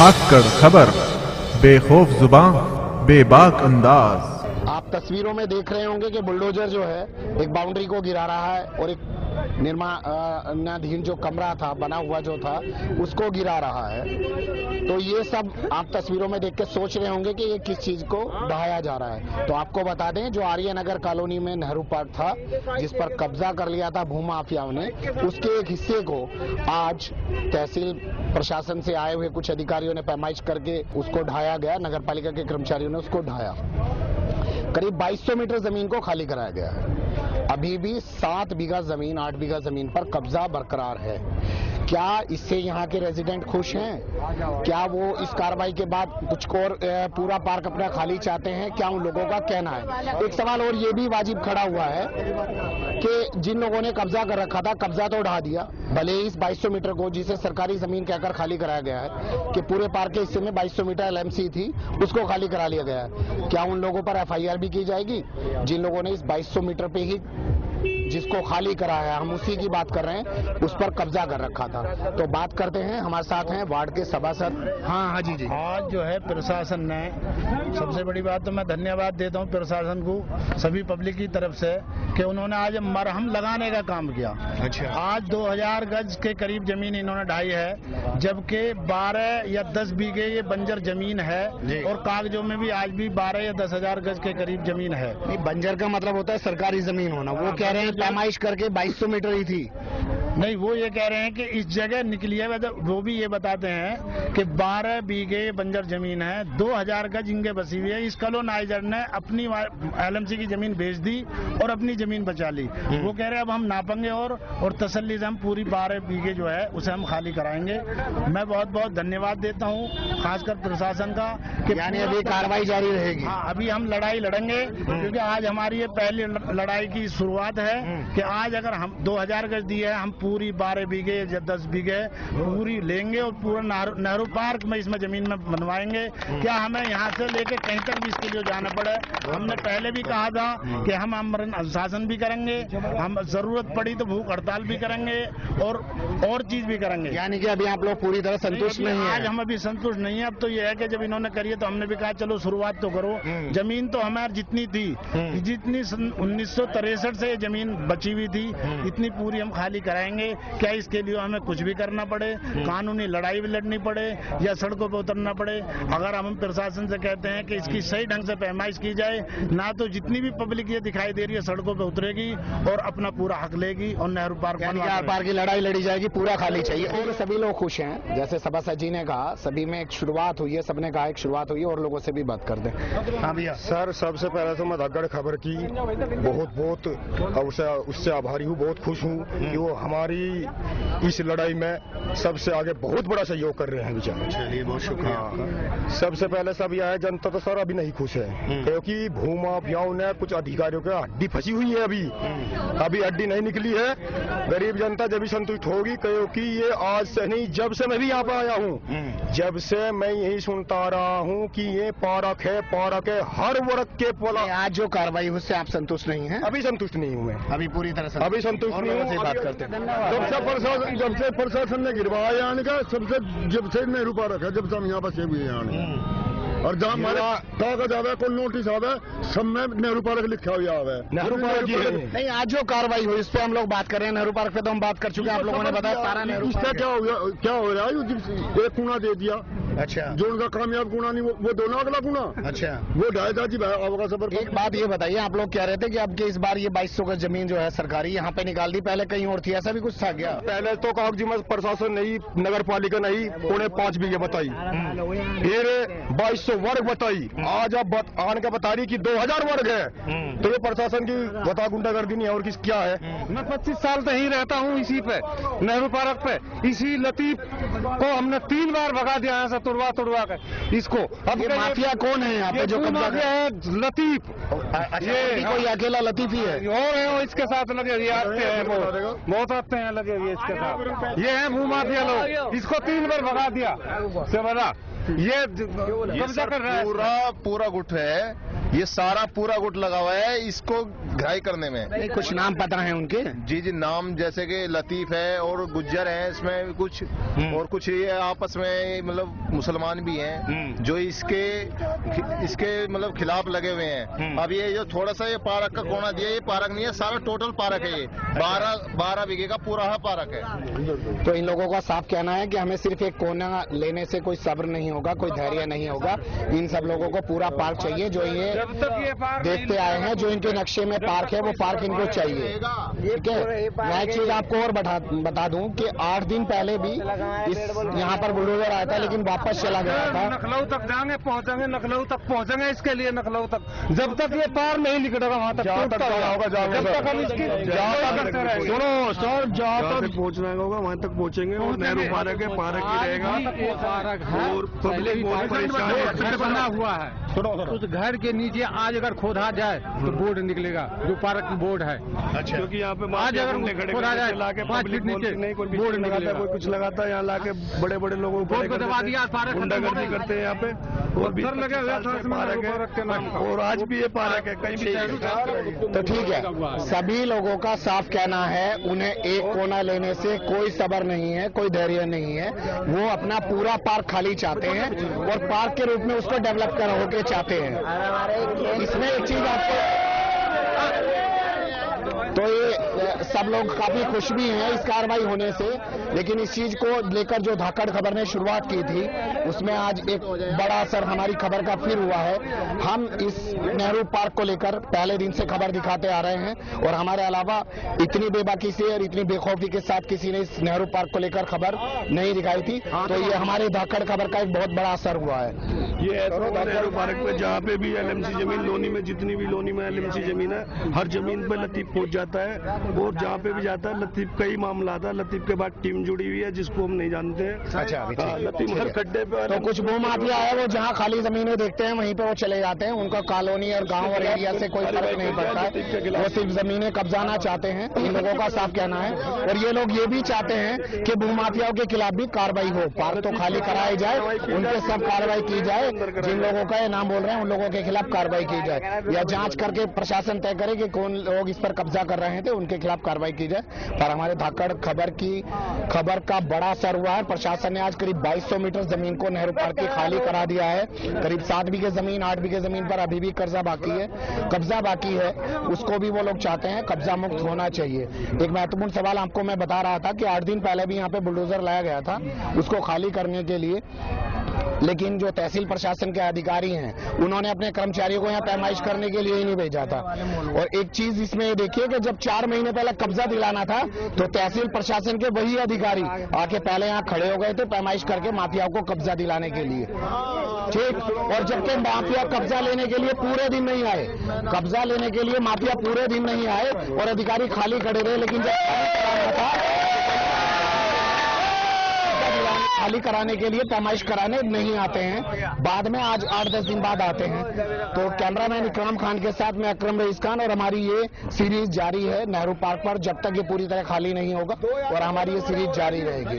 धाकड़ खबर, बेखौफ जुबान, बेबाक अंदाज। आप तस्वीरों में देख रहे होंगे कि बुलडोजर जो है एक बाउंड्री को गिरा रहा है और एक निर्माणाधीन जो कमरा था, बना हुआ जो था, उसको गिरा रहा है। तो ये सब आप तस्वीरों में देख के सोच रहे होंगे कि ये किस चीज को ढाया जा रहा है। तो आपको बता दें, जो आर्यनगर कॉलोनी में नेहरू पार्क था, जिस पर कब्जा कर लिया था भूमाफियाओं ने, उसके एक हिस्से को आज तहसील प्रशासन से आए हुए कुछ अधिकारियों ने पैमाइश करके उसको ढाया गया। नगर पालिका के कर्मचारियों ने उसको ढाया। करीब 2200 मीटर जमीन को खाली कराया गया है। अभी भी 7 बीघा जमीन, 8 बीघा जमीन पर कब्जा बरकरार है। क्या इससे यहाँ के रेजिडेंट खुश हैं? क्या वो इस कार्रवाई के बाद कुछ और पूरा पार्क अपना खाली चाहते हैं? क्या उन लोगों का कहना है? एक सवाल और ये भी वाजिब खड़ा हुआ है कि जिन लोगों ने कब्जा कर रखा था, कब्जा तो उठा दिया, भले ही इस 2200 मीटर को, जिसे सरकारी जमीन कहकर खाली कराया गया है, कि पूरे पार्क के हिस्से में 2200 मीटर एलएमसी थी, उसको खाली करा लिया गया है। क्या उन लोगों पर एफआईआर भी की जाएगी जिन लोगों ने इस 2200 मीटर पे ही, जिसको खाली कराया, हम उसी की बात कर रहे हैं, उस पर कब्जा कर रखा था? तो बात करते हैं, हमारे साथ हैं वार्ड के सभासद। हाँ जी। आज जो है प्रशासन ने, सबसे बड़ी बात तो मैं धन्यवाद देता हूँ प्रशासन को, सभी पब्लिक की तरफ से, कि उन्होंने आज मरहम लगाने का काम किया। अच्छा। आज 2000 गज के करीब जमीन इन्होंने ढाई है, जबकि 12 या 10 बीघे ये बंजर जमीन है और कागजों में भी आज भी 12 या 10,000 गज के करीब जमीन है। बंजर का मतलब होता है सरकारी जमीन होना। वो कह रहे हैं पैमाइश करके 2200 मीटर ही थी। नहीं, वो ये कह रहे हैं कि इस जगह निकली है। वो भी ये बताते हैं कि 12 बीघे बंजर जमीन है, 2000 गज इंगे बसी हुई है। इस कॉलोनाइजर ने अपनी एलएमसी की जमीन बेच दी और अपनी जमीन बचा ली। वो कह रहे हैं अब हम नापेंगे और तसल्ली से हम पूरी 12 बीघे जो है उसे हम खाली कराएंगे। मैं बहुत बहुत धन्यवाद देता हूँ खासकर प्रशासन का कि यानी अभी कार्रवाई जारी रहेगी। हाँ, अभी हम लड़ाई लड़ेंगे, क्योंकि आज हमारी ये पहली लड़ाई की शुरुआत है कि आज अगर हम 2000 गज दी है, हम पूरी 12 बीघे या 10 बीघे पूरी लेंगे और पूरा नेहरू पार्क में इसमें जमीन में बनवाएंगे। क्या हमें यहाँ से लेके कहीं तक भी इसके लिए जाना पड़े? हमने पहले भी कहा था कि हम आमरण अनुशासन भी करेंगे, हम जरूरत पड़ी तो भूख हड़ताल भी करेंगे और चीज भी करेंगे। यानी कि अभी आप लोग पूरी तरह संतुष्ट नहीं हैं? आज हम अभी संतुष्ट नहीं है। अब तो ये है कि जब इन्होंने करी है तो हमने भी कहा चलो शुरुआत तो करो। जमीन तो हमारी जितनी थी, जितनी 1963 से जमीन बची हुई थी, इतनी पूरी हम खाली कराएंगे। क्या इसके लिए हमें कुछ भी करना पड़े, कानूनी लड़ाई भी लड़नी पड़े या सड़कों पर उतरना पड़े? अगर हम प्रशासन से कहते हैं कि इसकी सही ढंग से पैमाइश की जाए, ना तो जितनी भी पब्लिक ये दिखाई दे रही है सड़कों पे उतरेगी और अपना पूरा हक लेगी और नेहरू पार्क की लड़ाई लड़ी जाएगी, पूरा खाली चाहिए। और सभी लोग खुश हैं, जैसे सभासद जी ने कहा, सभी में एक शुरुआत हुई है, सबने कहा एक शुरुआत हुई है। और लोगों से भी बात कर दें। हाँ भैया। सर, सबसे पहले तो मैं धाकड़ खबर की बहुत उससे आभारी हूँ, बहुत खुश हूँ कि वो हमारी इस लड़ाई में सबसे आगे बहुत बड़ा सहयोग कर रहे हैं बेचारे। चलिए, बहुत शुक्रिया। सबसे पहले सब यह है, जनता तो सर अभी नहीं खुश है, क्योंकि भूमाफियाओं ने कुछ अधिकारियों के हड्डी फंसी हुई है। अभी हड्डी नहीं निकली है। गरीब जनता जब भी संतुष्ट होगी, क्योंकि ये आज से नहीं, जब से मैं भी यहाँ पे आया हूँ, जब से मैं यही सुनता रहा हूँ कि ये पार्क है हर वर्ग के पोला। आज जो कार्रवाई हुई उससे आप संतुष्ट नहीं हैं? अभी संतुष्ट नहीं हूँ मैं, अभी पूरी तरह से अभी संतुष्ट नहीं हूँ। बात करते हैं। जब से प्रशासन ने गिरवाया यानी का, जब से नेहरू पार्क है, जब से हम यहाँ बसे हुए हैं, और जहाँ हमारा कागज आवे, कोई नोटिस आवे, सब में नेहरू पार्क लिखा हुआ आवे। नेहरू पार्क नहीं, आज जो कार्रवाई हुई इस पे हम लोग बात कर रहे हैं। नेहरू पार्क पे तो हम बात कर चुके हैं, आप लोगों ने बताया सारा नेहरू इसका क्या हो रहा है? एक कूड़ा दे दिया। अच्छा। जो उनका कामयाब गुना नहीं, वो दोनों अगला गुना। अच्छा। वो ढाई दाजी आपका सफर। एक बात ये बताइए, आप लोग कह रहे थे कि अब के इस बार ये 2200 गज जमीन जो है सरकारी यहाँ पे निकाल दी, पहले कहीं और थी, ऐसा भी कुछ था क्या? पहले तो कागजी में प्रशासन नहीं, नगर पालिका नहीं, 5.25 बीघे बताई, फिर 2200 वर्ग बताई, आज अब आन का बता रही कि 2000 वर्ग है। तो ये प्रशासन की बता गुंडागर्दी नहीं है और क्या है? मैं 25 साल से ही रहता हूँ इसी पे, नेहरू पार्क पे। इसी लतीफ को हमने 3 बार भगा दिया है, तुड़वा कर इसको। अब ये माफिया कौन है यहाँ पे जो कब्जा कर? है लतीफ। ये कोई अकेला लतीफ ही है? और है वो इसके साथ लगे हुए आते हैं, बहुत आते हैं लगे हुए इसके साथ। ये है भूमाफिया लोग, इसको 3 बार भगा दिया से बना। ये कब्जा कर रहा है, पूरा गुट है ये सारा पूरा गुट लगा हुआ है इसको घाई करने में। कुछ नाम पता है उनके? जी जी, नाम जैसे कि लतीफ है और गुज्जर है इसमें कुछ, और कुछ ये आपस में मतलब मुसलमान भी हैं जो इसके मतलब खिलाफ लगे हुए हैं। अब ये जो थोड़ा सा ये पार्क का कोना दिया, ये पार्क नहीं है, सारा टोटल पार्क है। ये 12 बीघे का पूरा पार्क है। तो इन लोगों का साफ कहना है कि हमें सिर्फ एक कोना लेने से कोई सब्र नहीं होगा, कोई धैर्य नहीं होगा। इन सब लोगों को पूरा पार्क चाहिए। जो ये देखते आए हैं, जो इनके नक्शे में पार्क है, वो पार्क इनको चाहिए। ठीक है। मैं एक चीज आपको और बता दूं कि 8 दिन पहले भी यहाँ पर बुलडोजर आया था, लेकिन वापस चला गया था। नखलऊ तक जाएंगे, पहुंचेंगे नखलऊ तक पहुंचेंगे, इसके लिए नखलऊ तक जब तक ये पार नहीं निकलेगा वहां तक जब तक हम इसकी सुनो सर, जहाँ तक पहुंचना होगा वहां तक पहुंचेंगे। और नेहरू पार्क है, पार्क ही रहेगा। और पब्लिक बहुत परेशान बना हुआ है। उस घर के नीचे आज अगर खोदा जाए तो बोर्ड निकलेगा, जो पार्क बोर्ड है। अच्छा, क्योंकि यहाँ पे आज अगर खोदा जाए लाके 5 फीट नीचे नहीं, कोई बोर्ड लगाता है, निकलेगा। कोई कुछ लगाता है। यहाँ लाके बड़े बड़े लोगों को बोर्ड को दबा दिया, पार्क गुंडागर्दी करते हैं यहाँ पे। और 20 लगे हुए पार्क है, और आज भी ये पार्क है, कहीं भी। तो ठीक है, सभी लोगों का साफ कहना है उन्हें एक कोना लेने से कोई सब्र नहीं है, कोई धैर्य नहीं है। वो अपना पूरा पार्क खाली चाहते हैं और पार्क के रूप में उसको डेवलप कर होके चाहते हैं। इसमें एक चीज आपको, तो ये सब लोग काफी खुश भी हैं इस कार्रवाई होने से, लेकिन इस चीज को लेकर जो धाकड़ खबर ने शुरुआत की थी, उसमें आज एक बड़ा असर हमारी खबर का फिर हुआ है। हम इस नेहरू पार्क को लेकर पहले दिन से खबर दिखाते आ रहे हैं और हमारे अलावा इतनी बेबाकी से और इतनी बेखौफी के साथ किसी ने इस नेहरू पार्क को लेकर खबर नहीं दिखाई थी। तो ये हमारे धाकड़ खबर का एक बहुत बड़ा असर हुआ है। ये नेहरू पार्क पे जहाँ पे भी एलएमसी जमीन, लोनी में जितनी भी लोनी में एलएमसी जमीन है, हर जमीन पे लतीफ पहुंच जाता है। और जहाँ पे भी जाता है लतीफ का ही मामला आता है। लतीफ के बाद टीम जुड़ी हुई है जिसको हम नहीं जानते हैं। अच्छा, लतीफ हर खड्डे पे। तो कुछ भूमाफिया है, वो जहाँ खाली जमीनें देखते हैं वहीं पे वो चले जाते हैं। उनका कॉलोनी और गांव और एरिया से कोई फर्क नहीं पड़ता है। वो सिर्फ जमीनें कब्जाना चाहते हैं, इन लोगों का साफ कहना है। और ये लोग ये भी चाहते हैं कि भूमाफियाओं के खिलाफ भी कार्रवाई हो, पार्क तो खाली कराई जाए, उनके सब कार्रवाई की जाए। जिन लोगों का ये नाम बोल रहे हैं उन लोगों के खिलाफ कार्रवाई की जाए, या जांच करके प्रशासन तय करे कि कौन लोग इस पर कब्जा कर रहे थे, उनके खिलाफ कार्रवाई की जाए। पर हमारे धाकड़ खबर का बड़ा असर हुआ है। प्रशासन ने आज करीब 2200 मीटर जमीन को नेहरू पार्क की खाली करा दिया है। करीब 7 बीघे जमीन, 8 बीघे जमीन पर अभी भी कब्जा बाकी है, उसको भी वो लोग चाहते हैं कब्जा मुक्त होना चाहिए। एक महत्वपूर्ण सवाल आपको मैं बता रहा था कि 8 दिन पहले भी यहाँ पे बुलडोजर लाया गया था उसको खाली करने के लिए, लेकिन जो तहसील प्रशासन के अधिकारी हैं उन्होंने अपने कर्मचारियों को यहाँ पैमाइश करने के लिए ही नहीं भेजा था। और एक चीज इसमें ये देखिए कि जब 4 महीने पहले कब्जा दिलाना था तो तहसील प्रशासन के वही अधिकारी आके पहले यहाँ खड़े हो गए थे पैमाइश करके माफियाओं को कब्जा दिलाने के लिए। ठीक, और जबकि माफिया कब्जा लेने के लिए पूरे दिन नहीं आए, कब्जा लेने के लिए माफिया पूरे दिन नहीं आए और अधिकारी खाली खड़े रहे, लेकिन जब खाली कराने के लिए पैमाइश कराने नहीं आते हैं, बाद में आज 8-10 दिन बाद आते हैं। तो कैमरामैन इकराम खान के साथ मैं अकरम रईस खान, और हमारी ये सीरीज जारी है नेहरू पार्क पर जब तक ये पूरी तरह खाली नहीं होगा, और हमारी ये सीरीज जारी रहेगी।